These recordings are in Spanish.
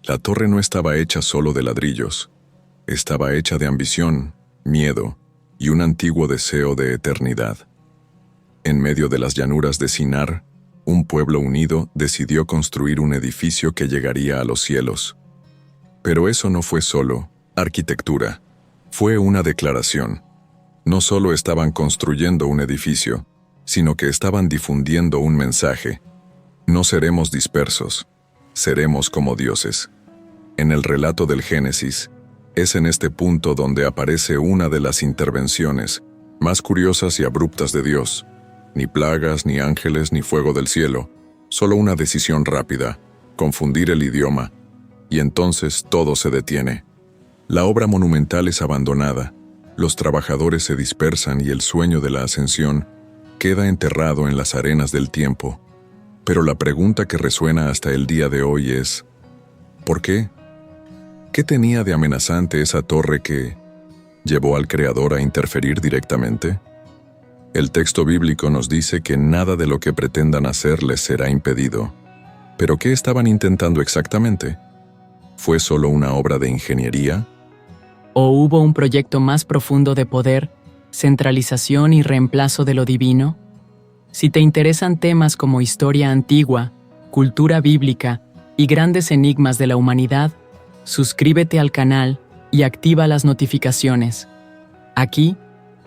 La torre no estaba hecha solo de ladrillos, estaba hecha de ambición, miedo y un antiguo deseo de eternidad. En medio de las llanuras de Sinar, un pueblo unido decidió construir un edificio que llegaría a los cielos. Pero eso no fue solo arquitectura, fue una declaración. No solo estaban construyendo un edificio, sino que estaban difundiendo un mensaje. No seremos dispersos, seremos como dioses. En el relato del Génesis, es en este punto donde aparece una de las intervenciones más curiosas y abruptas de Dios. Ni plagas, ni ángeles, ni fuego del cielo, solo una decisión rápida, confundir el idioma, y entonces todo se detiene. La obra monumental es abandonada, los trabajadores se dispersan y el sueño de la ascensión queda enterrado en las arenas del tiempo. Pero la pregunta que resuena hasta el día de hoy es, ¿por qué? ¿Qué tenía de amenazante esa torre que llevó al Creador a interferir directamente? El texto bíblico nos dice que nada de lo que pretendan hacer les será impedido. ¿Pero qué estaban intentando exactamente? ¿Fue solo una obra de ingeniería? ¿O hubo un proyecto más profundo de poder, centralización y reemplazo de lo divino? Si te interesan temas como historia antigua, cultura bíblica y grandes enigmas de la humanidad, suscríbete al canal y activa las notificaciones. Aquí,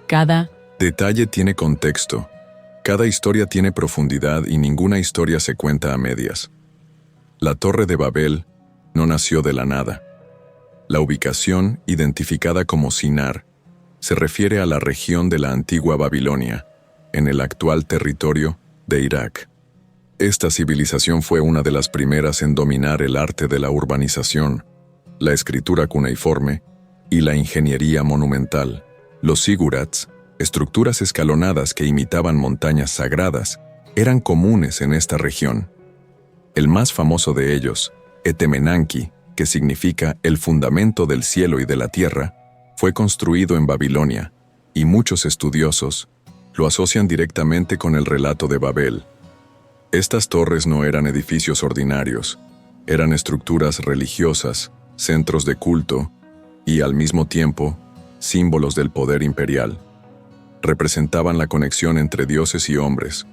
cada detalle tiene contexto. Cada historia tiene profundidad y ninguna historia se cuenta a medias. La Torre de Babel no nació de la nada. La ubicación, identificada como Sinar, se refiere a la región de la antigua Babilonia, en el actual territorio de Irak. Esta civilización fue una de las primeras en dominar el arte de la urbanización, la escritura cuneiforme y la ingeniería monumental. Los zigurats, estructuras escalonadas que imitaban montañas sagradas, eran comunes en esta región. El más famoso de ellos, Etemenanki, que significa el fundamento del cielo y de la tierra, fue construido en Babilonia, y muchos estudiosos lo asocian directamente con el relato de Babel. Estas torres no eran edificios ordinarios, eran estructuras religiosas, centros de culto y, al mismo tiempo, símbolos del poder imperial. Representaban la conexión entre dioses y hombres,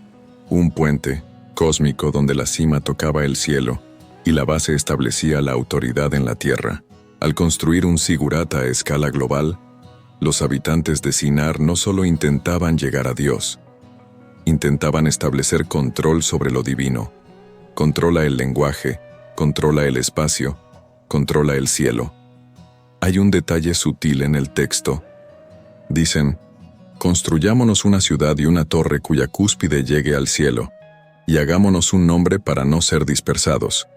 un puente cósmico donde la cima tocaba el cielo y la base establecía la autoridad en la tierra. Al construir un zigurat a escala global, los habitantes de Sinar no solo intentaban llegar a Dios, intentaban establecer control sobre lo divino. Controla el lenguaje, controla el espacio, controla el cielo. Hay un detalle sutil en el texto. Dicen, construyámonos una ciudad y una torre cuya cúspide llegue al cielo, y hagámonos un nombre para no ser dispersados.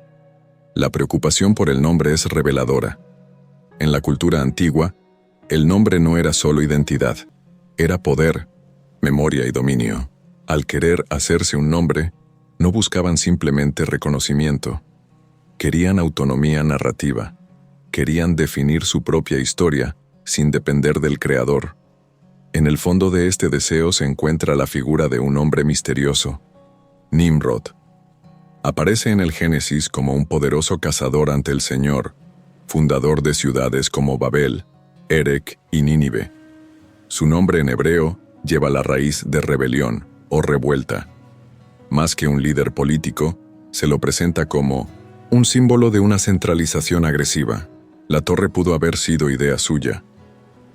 La preocupación por el nombre es reveladora. En la cultura antigua, el nombre no era solo identidad, era poder, memoria y dominio. Al querer hacerse un nombre, no buscaban simplemente reconocimiento. Querían autonomía narrativa. Querían definir su propia historia sin depender del creador. En el fondo de este deseo se encuentra la figura de un hombre misterioso, Nimrod. Aparece en el Génesis como un poderoso cazador ante el Señor, fundador de ciudades como Babel, Erech y Nínive. Su nombre en hebreo lleva la raíz de rebelión o revuelta. Más que un líder político, se lo presenta como un símbolo de una centralización agresiva. La torre pudo haber sido idea suya,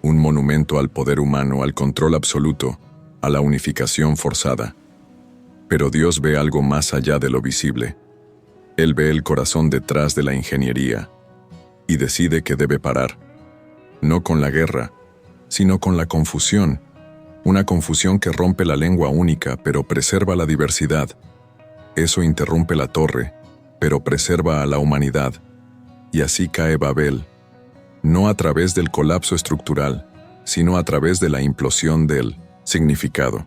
un monumento al poder humano, al control absoluto, a la unificación forzada. Pero Dios ve algo más allá de lo visible. Él ve el corazón detrás de la ingeniería y decide que debe parar, no con la guerra, sino con la confusión, una confusión que rompe la lengua única pero preserva la diversidad. Eso interrumpe la torre, pero preserva a la humanidad. Y así cae Babel, no a través del colapso estructural, sino a través de la implosión del significado.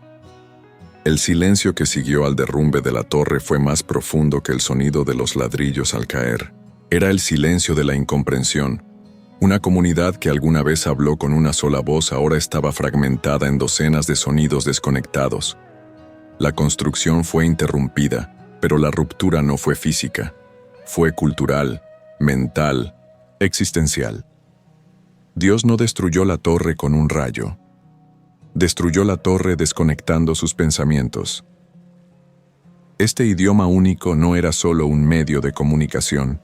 El silencio que siguió al derrumbe de la torre fue más profundo que el sonido de los ladrillos al caer. Era el silencio de la incomprensión. Una comunidad que alguna vez habló con una sola voz ahora estaba fragmentada en docenas de sonidos desconectados. La construcción fue interrumpida, pero la ruptura no fue física, fue cultural, mental, existencial. Dios no destruyó la torre con un rayo. Destruyó la torre desconectando sus pensamientos. Este idioma único no era solo un medio de comunicación.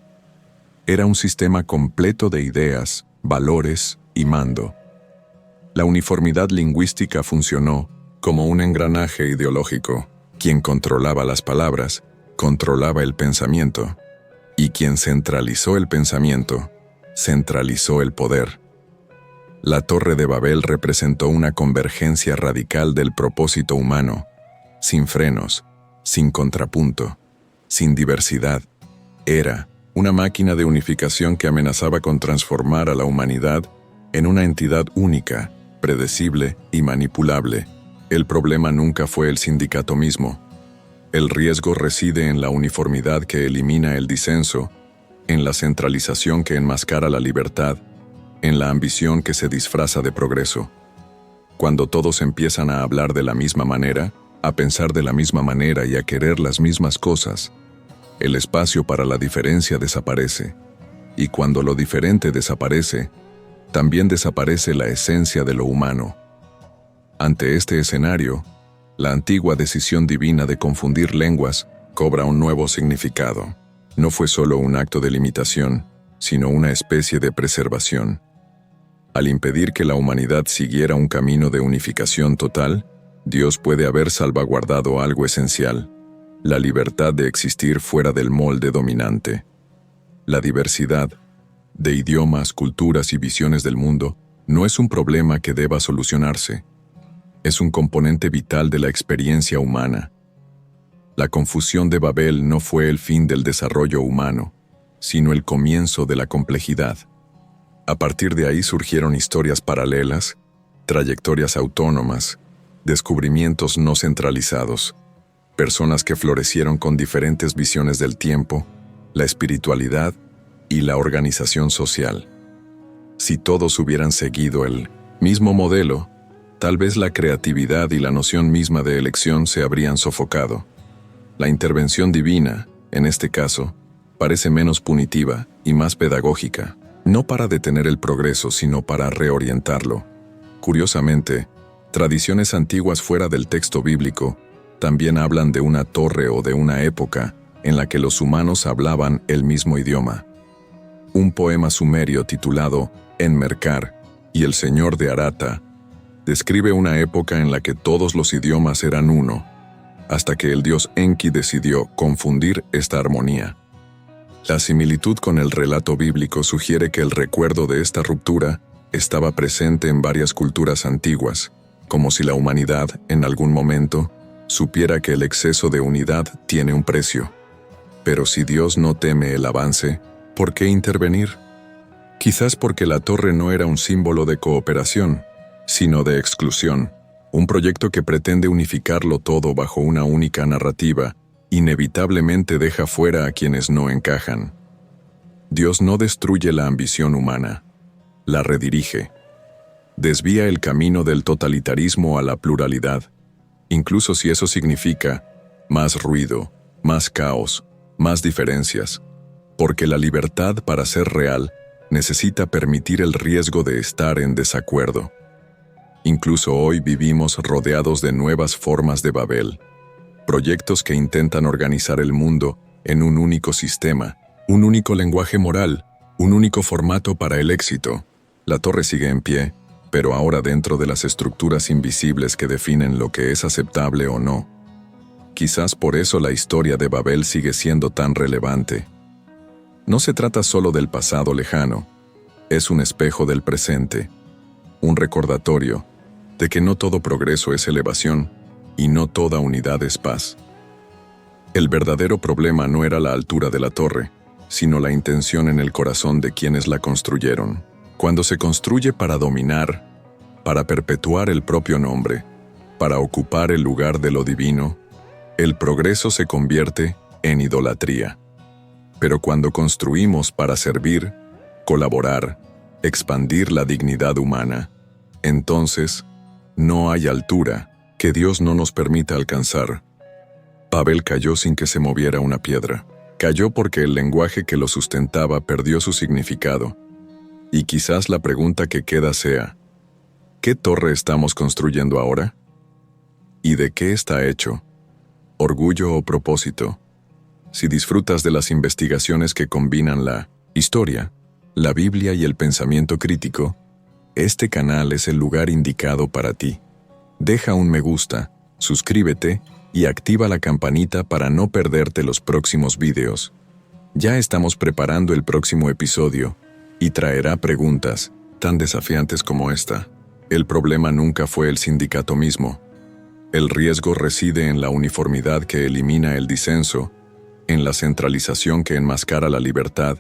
Era un sistema completo de ideas, valores y mando. La uniformidad lingüística funcionó como un engranaje ideológico. Quien controlaba las palabras, controlaba el pensamiento. Y quien centralizó el pensamiento, centralizó el poder. La Torre de Babel representó una convergencia radical del propósito humano, sin frenos, sin contrapunto, sin diversidad. Era una máquina de unificación que amenazaba con transformar a la humanidad en una entidad única, predecible y manipulable. El problema nunca fue el sindicato mismo. El riesgo reside en la uniformidad que elimina el disenso, en la centralización que enmascara la libertad, en la ambición que se disfraza de progreso. Cuando todos empiezan a hablar de la misma manera, a pensar de la misma manera y a querer las mismas cosas, el espacio para la diferencia desaparece. Y cuando lo diferente desaparece, también desaparece la esencia de lo humano. Ante este escenario, la antigua decisión divina de confundir lenguas cobra un nuevo significado. No fue solo un acto de limitación, sino una especie de preservación. Al impedir que la humanidad siguiera un camino de unificación total, Dios puede haber salvaguardado algo esencial: la libertad de existir fuera del molde dominante. La diversidad de idiomas, culturas y visiones del mundo no es un problema que deba solucionarse. Es un componente vital de la experiencia humana. La confusión de Babel no fue el fin del desarrollo humano, sino el comienzo de la complejidad. A partir de ahí surgieron historias paralelas, trayectorias autónomas, descubrimientos no centralizados, personas que florecieron con diferentes visiones del tiempo, la espiritualidad y la organización social. Si todos hubieran seguido el mismo modelo, tal vez la creatividad y la noción misma de elección se habrían sofocado. La intervención divina, en este caso, parece menos punitiva y más pedagógica, no para detener el progreso, sino para reorientarlo. Curiosamente, tradiciones antiguas fuera del texto bíblico también hablan de una torre o de una época en la que los humanos hablaban el mismo idioma. Un poema sumerio titulado Enmerkar y el Señor de Arata describe una época en la que todos los idiomas eran uno, hasta que el dios Enki decidió confundir esta armonía. La similitud con el relato bíblico sugiere que el recuerdo de esta ruptura estaba presente en varias culturas antiguas, como si la humanidad, en algún momento, supiera que el exceso de unidad tiene un precio. Pero si Dios no teme el avance, ¿por qué intervenir? Quizás porque la torre no era un símbolo de cooperación, sino de exclusión. Un proyecto que pretende unificarlo todo bajo una única narrativa, inevitablemente deja fuera a quienes no encajan. Dios no destruye la ambición humana, la redirige. Desvía el camino del totalitarismo a la pluralidad, incluso si eso significa más ruido, más caos, más diferencias, porque la libertad, para ser real, necesita permitir el riesgo de estar en desacuerdo. Incluso hoy vivimos rodeados de nuevas formas de Babel, proyectos que intentan organizar el mundo en un único sistema, un único lenguaje moral, un único formato para el éxito. La torre sigue en pie, pero ahora dentro de las estructuras invisibles que definen lo que es aceptable o no. Quizás por eso la historia de Babel sigue siendo tan relevante. No se trata solo del pasado lejano, es un espejo del presente, un recordatorio de que no todo progreso es elevación y no toda unidad es paz. El verdadero problema no era la altura de la torre, sino la intención en el corazón de quienes la construyeron. Cuando se construye para dominar, para perpetuar el propio nombre, para ocupar el lugar de lo divino, el progreso se convierte en idolatría. Pero cuando construimos para servir, colaborar, expandir la dignidad humana, entonces no hay altura que Dios no nos permita alcanzar. Babel cayó sin que se moviera una piedra. Cayó porque el lenguaje que lo sustentaba perdió su significado. Y quizás la pregunta que queda sea, ¿qué torre estamos construyendo ahora? ¿Y de qué está hecho? ¿Orgullo o propósito? Si disfrutas de las investigaciones que combinan la historia, la Biblia y el pensamiento crítico, este canal es el lugar indicado para ti. Deja un me gusta, suscríbete y activa la campanita para no perderte los próximos videos. Ya estamos preparando el próximo episodio y traerá preguntas tan desafiantes como esta. El problema nunca fue el sindicato mismo. El riesgo reside en la uniformidad que elimina el disenso, en la centralización que enmascara la libertad,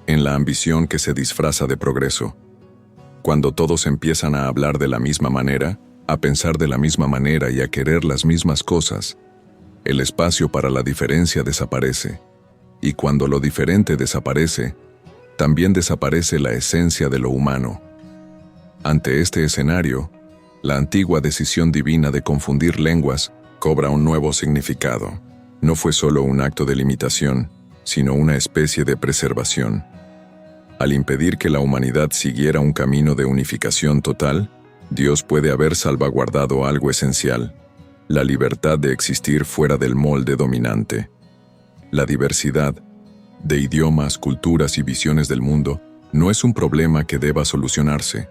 en la ambición que se disfraza de progreso. Cuando todos empiezan a hablar de la misma manera, a pensar de la misma manera y a querer las mismas cosas, el espacio para la diferencia desaparece. Y cuando lo diferente desaparece, también desaparece la esencia de lo humano. Ante este escenario, la antigua decisión divina de confundir lenguas cobra un nuevo significado. No fue solo un acto de limitación, sino una especie de preservación. Al impedir que la humanidad siguiera un camino de unificación total, Dios puede haber salvaguardado algo esencial: la libertad de existir fuera del molde dominante. La diversidad de idiomas, culturas y visiones del mundo no es un problema que deba solucionarse.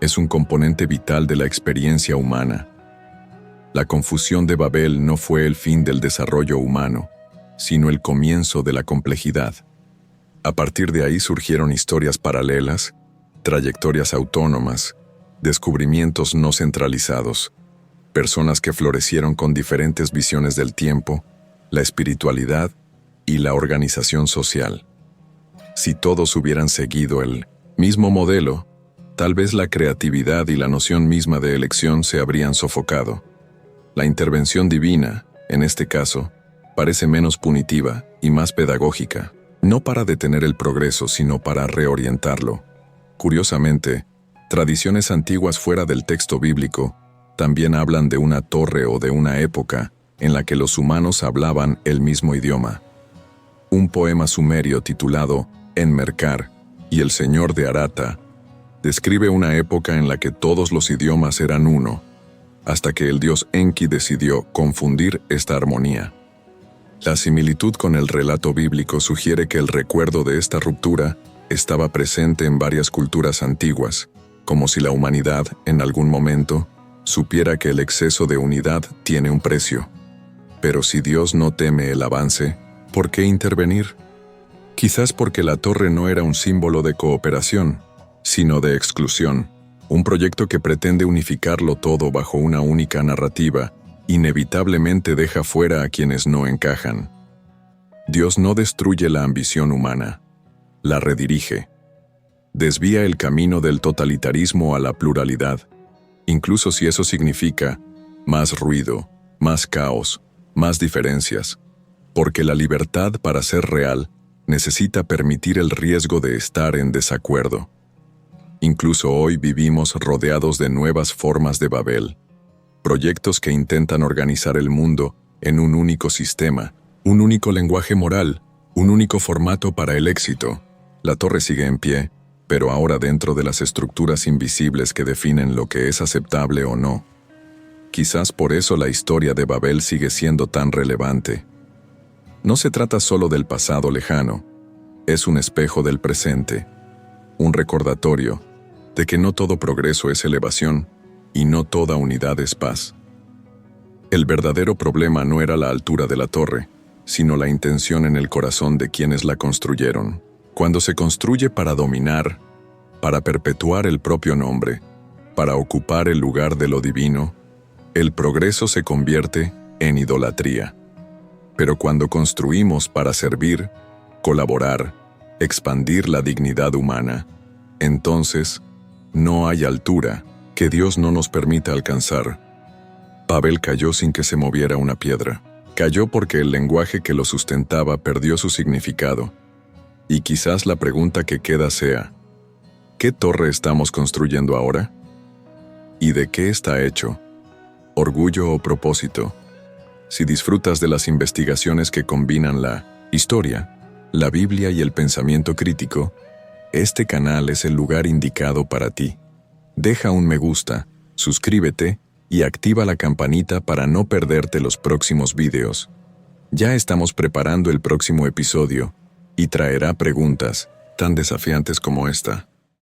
Es un componente vital de la experiencia humana. La confusión de Babel no fue el fin del desarrollo humano, sino el comienzo de la complejidad. A partir de ahí surgieron historias paralelas, trayectorias autónomas, descubrimientos no centralizados, personas que florecieron con diferentes visiones del tiempo, la espiritualidad y la organización social. Si todos hubieran seguido el mismo modelo, tal vez la creatividad y la noción misma de elección se habrían sofocado. La intervención divina, en este caso, parece menos punitiva y más pedagógica, no para detener el progreso, sino para reorientarlo. Curiosamente, tradiciones antiguas fuera del texto bíblico también hablan de una torre o de una época en la que los humanos hablaban el mismo idioma. Un poema sumerio titulado Enmerkar y el Señor de Arata describe una época en la que todos los idiomas eran uno, hasta que el dios Enki decidió confundir esta armonía. La similitud con el relato bíblico sugiere que el recuerdo de esta ruptura estaba presente en varias culturas antiguas, como si la humanidad, en algún momento, supiera que el exceso de unidad tiene un precio. Pero si Dios no teme el avance, ¿por qué intervenir? Quizás porque la torre no era un símbolo de cooperación, sino de exclusión. Un proyecto que pretende unificarlo todo bajo una única narrativa, inevitablemente deja fuera a quienes no encajan. Dios no destruye la ambición humana, la redirige. Desvía el camino del totalitarismo a la pluralidad, incluso si eso significa más ruido, más caos, más diferencias, porque la libertad, para ser real, necesita permitir el riesgo de estar en desacuerdo. Incluso hoy vivimos rodeados de nuevas formas de Babel, proyectos que intentan organizar el mundo en un único sistema, un único lenguaje moral, un único formato para el éxito. La torre sigue en pie, pero ahora dentro de las estructuras invisibles que definen lo que es aceptable o no. Quizás por eso la historia de Babel sigue siendo tan relevante. No se trata solo del pasado lejano, es un espejo del presente, un recordatorio de que no todo progreso es elevación y no toda unidad es paz. El verdadero problema no era la altura de la torre, sino la intención en el corazón de quienes la construyeron. Cuando se construye para dominar, para perpetuar el propio nombre, para ocupar el lugar de lo divino, el progreso se convierte en idolatría. Pero cuando construimos para servir, colaborar, expandir la dignidad humana, entonces no hay altura que Dios no nos permita alcanzar. Babel cayó sin que se moviera una piedra. Cayó porque el lenguaje que lo sustentaba perdió su significado. Y quizás la pregunta que queda sea, ¿qué torre estamos construyendo ahora? ¿Y de qué está hecho? ¿Orgullo o propósito? Si disfrutas de las investigaciones que combinan la historia, la Biblia y el pensamiento crítico, este canal es el lugar indicado para ti. Deja un me gusta, suscríbete y activa la campanita para no perderte los próximos videos. Ya estamos preparando el próximo episodio y traerá preguntas tan desafiantes como esta.